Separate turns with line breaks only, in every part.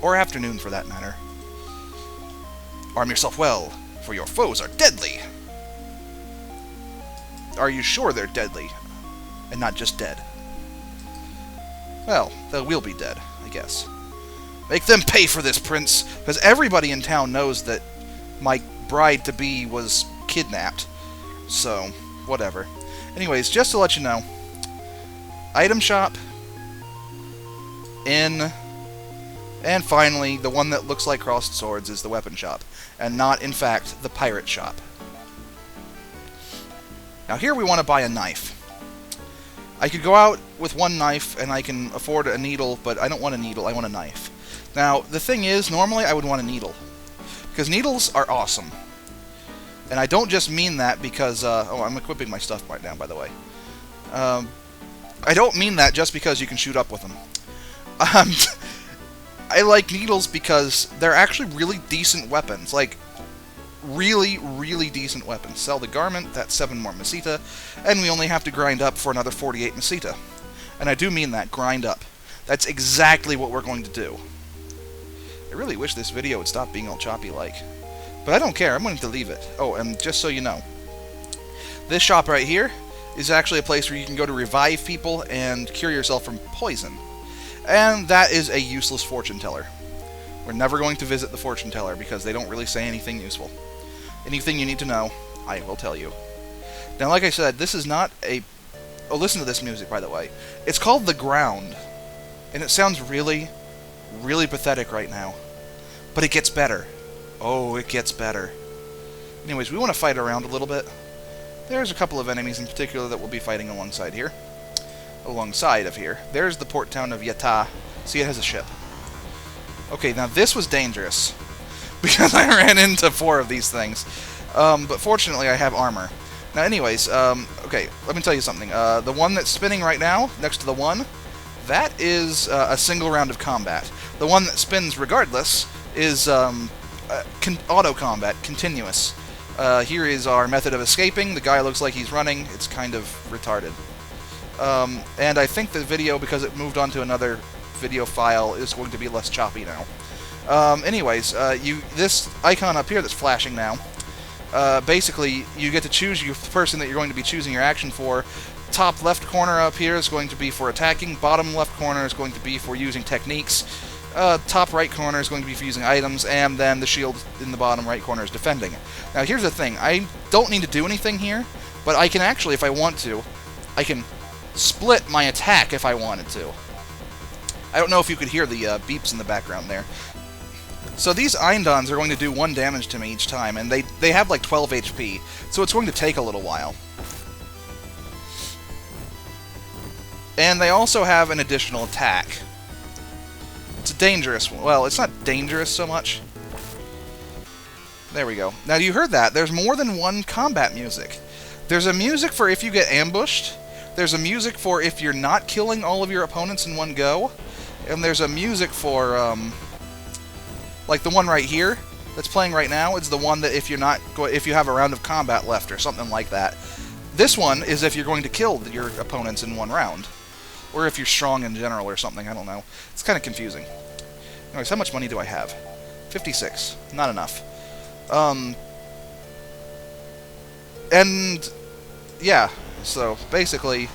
Or afternoon, for that matter. Arm yourself well, for your foes are deadly. Are you sure they're deadly, and not just dead? Well, they will be dead, I guess. Make them pay for this, Prince, because everybody in town knows that my bride-to-be was kidnapped. So, whatever. Anyways, just to let you know, item shop, inn, and finally, the one that looks like crossed swords is the weapon shop, and not, in fact, the pirate shop. Now here we want to buy a knife. I could go out with one knife, and I can afford a needle, but I don't want a needle, I want a knife. Now, the thing is, normally I would want a needle, because needles are awesome. And I don't just mean that because, oh, I'm equipping my stuff right now, by the way. I don't mean that just because you can shoot up with them. I like needles because they're actually really decent weapons. Like, really, really decent weapons. Sell the garment, that's 7 more Mesita, and we only have to grind up for another 48 Mesita. And I do mean that, grind up. That's exactly what we're going to do. I really wish this video would stop being all choppy-like. But I don't care, I'm going to leave it. Oh, and just so you know, this shop right here is actually a place where you can go to revive people and cure yourself from poison. And that is a useless fortune teller. We're never going to visit the fortune teller because they don't really say anything useful. Anything you need to know, I will tell you. Now, like I said, this is not a... Oh, listen to this music, by the way. It's called The Ground. And it sounds really, really pathetic right now. But it gets better. Oh, it gets better. Anyways, we want to fight around a little bit. There's a couple of enemies in particular that we'll be fighting alongside here. Alongside of here. There's the port town of Yata. See, it has a ship. Okay, now this was dangerous. Because I ran into 4 of these things. But fortunately, I have armor. Now, anyways, okay, let me tell you something. The one that's spinning right now, next to the one, that is a single round of combat. The one that spins regardless is auto combat, continuous. Here is our method of escaping. The guy looks like he's running. It's kind of retarded. And I think the video, because it moved on to another video file, is going to be less choppy now. Anyways, this icon up here that's flashing now, basically, you get to choose your person that you're going to be choosing your action for. Top left corner up here is going to be for attacking. Bottom left corner is going to be for using techniques. Top right corner is going to be for using items, and then the shield in the bottom right corner is defending. Now, here's the thing. I don't need to do anything here, but I can actually, if I want to, I can split my attack if I wanted to. I don't know if you could hear the beeps in the background there. So these Eindons are going to do 1 damage to me each time, and they have like 12 HP, so it's going to take a little while. And they also have an additional attack. It's a dangerous one. Well, it's not dangerous so much. There we go. Now, you heard that. There's more than 1 combat music. There's a music for if you get ambushed. There's a music for if you're not killing all of your opponents in one go. And there's a music for, like the one right here that's playing right now. It's the one that if you have a round of combat left or something like that. This one is if you're going to kill your opponents in 1 round. Or if you're strong in general or something, I don't know. It's kind of confusing. Anyways, how much money do I have? 56. Not enough. And, yeah, so basically...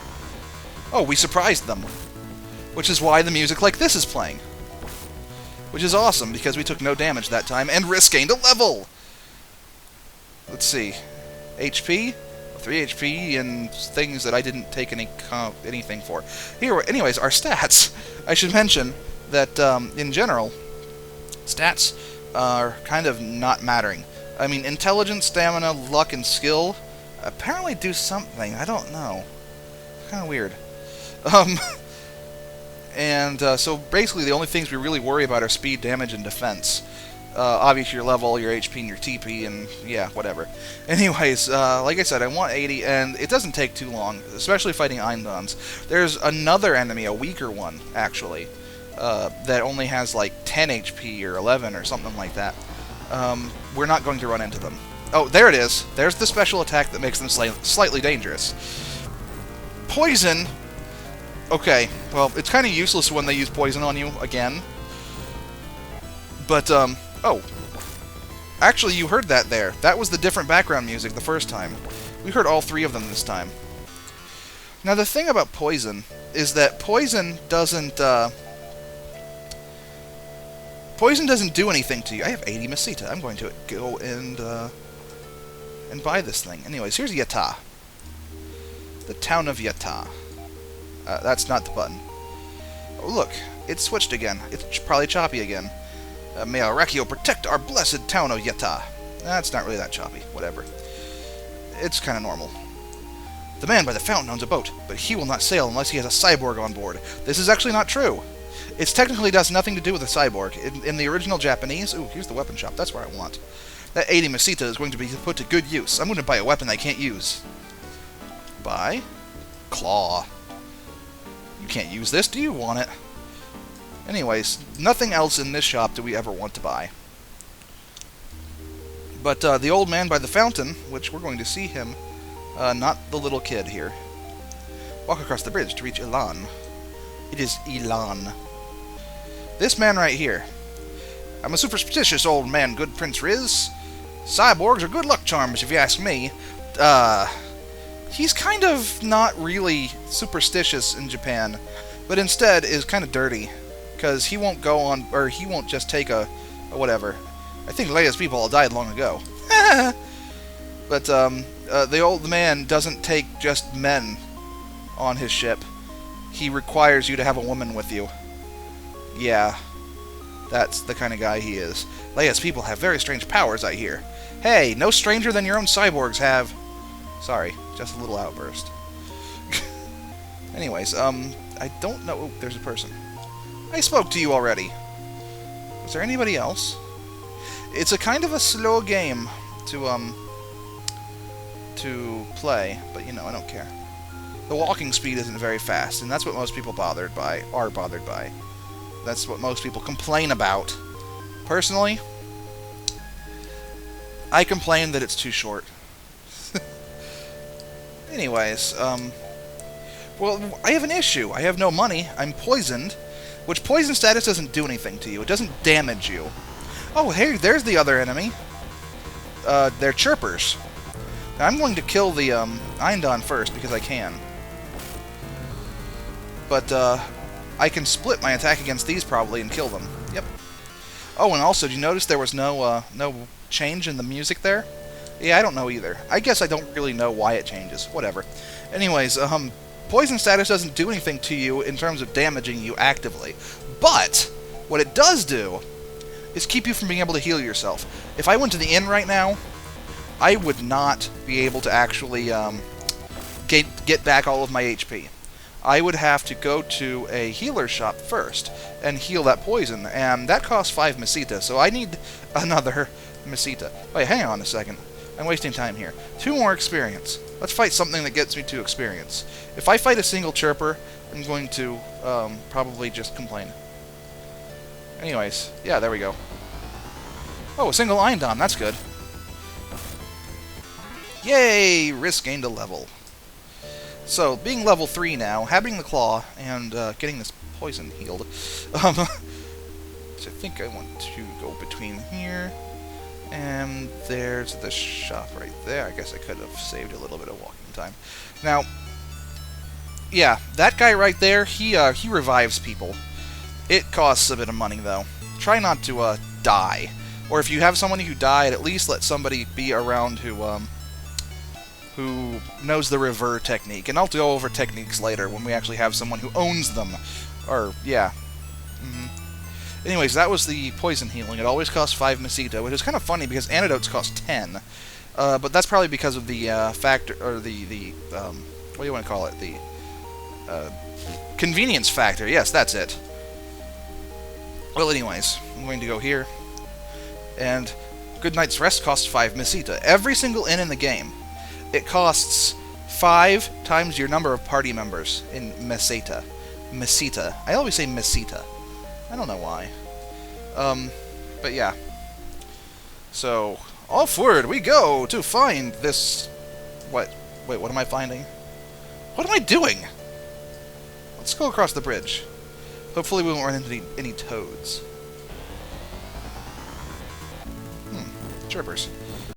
Oh, we surprised them. Which is why the music like this is playing. Which is awesome, because we took no damage that time, and Rhys gained a level! Let's see. HP? 3 HP and things that I didn't take anything for. Here, anyways, our stats. I should mention that, in general, stats are kind of not mattering. I mean, intelligence, stamina, luck, and skill apparently do something. I don't know. Kind of weird. So basically the only things we really worry about are speed, damage, and defense. Obviously your level, your HP, and your TP, and yeah, whatever. Anyways, like I said, I want 80, and it doesn't take too long, especially fighting Eindons. There's another enemy, a weaker one, actually, that only has like 10 HP or 11 or something like that. We're not going to run into them. Oh, there it is. There's the special attack that makes them slightly dangerous. Poison! Okay, well, it's kind of useless when they use poison on you, again. But, oh. Actually, you heard that there. That was the different background music the first time. We heard all three of them this time. Now, the thing about poison is that poison doesn't do anything to you. I have 80 Mesita. I'm going to go and buy this thing. Anyways, here's Yata. The town of Yata. That's not the button. Oh, look. It's switched again. It's probably choppy again. May Arachio protect our blessed town of Yata. That's not really that choppy. Whatever. It's kind of normal. The man by the fountain owns a boat, but he will not sail unless he has a cyborg on board. This is actually not true. It technically does nothing to do with a cyborg. In the original Japanese... Ooh, here's the weapon shop. That's where I want. That 80 Mesita is going to be put to good use. I'm going to buy a weapon I can't use. Buy? Claw. You can't use this. Do you want it? Anyways, nothing else in this shop do we ever want to buy. But the old man by the fountain, which we're going to see him, not the little kid here. Walk across the bridge to reach Elan. It is Elan. This man right here. I'm a superstitious old man, good Prince Rhys. Cyborgs are good luck charms, if you ask me. He's kind of not really superstitious in Japan, but instead is kind of dirty. Because he won't go on, or he won't just take a whatever. I think Leia's people all died long ago. But the old man doesn't take just men on his ship. He requires you to have a woman with you. Yeah, that's the kind of guy he is. Leia's people have very strange powers, I hear. Hey, no stranger than your own cyborgs have. Sorry, just a little outburst. Anyways, I don't know... Oh, there's a person. I spoke to you already. Is there anybody else? It's a kind of a slow game to play, but, you know, I don't care. The walking speed isn't very fast, and that's what most people are bothered by. That's what most people complain about. Personally, I complain that it's too short. Anyways, well, I have an issue. I have no money. I'm poisoned, which poison status doesn't do anything to you. It doesn't damage you. Oh, hey, there's the other enemy. They're chirpers. Now, I'm going to kill the Eindon first, because I can. But, I can split my attack against these, probably, and kill them. Yep. Oh, and also, did you notice there was no change in the music there? Yeah, I don't know either. I guess I don't really know why it changes. Whatever. Anyways, poison status doesn't do anything to you in terms of damaging you actively. But, what it does do is keep you from being able to heal yourself. If I went to the inn right now, I would not be able to actually get back all of my HP. I would have to go to a healer shop first and heal that poison, and that costs 5 Mesita, so I need another Mesita. Wait, hang on a second. I'm wasting time here. 2 more experience. Let's fight something that gets me 2 experience. If I fight a single chirper, I'm going to probably just complain. Anyways, yeah, there we go. Oh, a single Eindon, that's good. Yay! Rhys gained a level. So, being level 3 now, having the claw, and getting this poison healed. So I think I want to go between here, and there's the shop right there. I guess I could have saved a little bit of walking time. Now, yeah, that guy right there, he revives people. It costs a bit of money, though. Try not to die. Or if you have somebody who died, at least let somebody be around who knows the rever technique. And I'll go over techniques later when we actually have someone who owns them. Or, yeah. Anyways, that was the poison healing. It always costs 5 Mesita, which is kind of funny because antidotes cost 10. But that's probably because of the factor, or the what do you want to call it? The convenience factor. Yes, that's it. Well, anyways, I'm going to go here. And Good Night's Rest costs 5 Mesita. Every single inn in the game, it costs 5 times your number of party members in Mesita. Mesita. I always say Mesita. I don't know why. But yeah. So, offward we go to find this... What? Wait, what am I finding? What am I doing? Let's go across the bridge. Hopefully we won't run into any toads. strippers.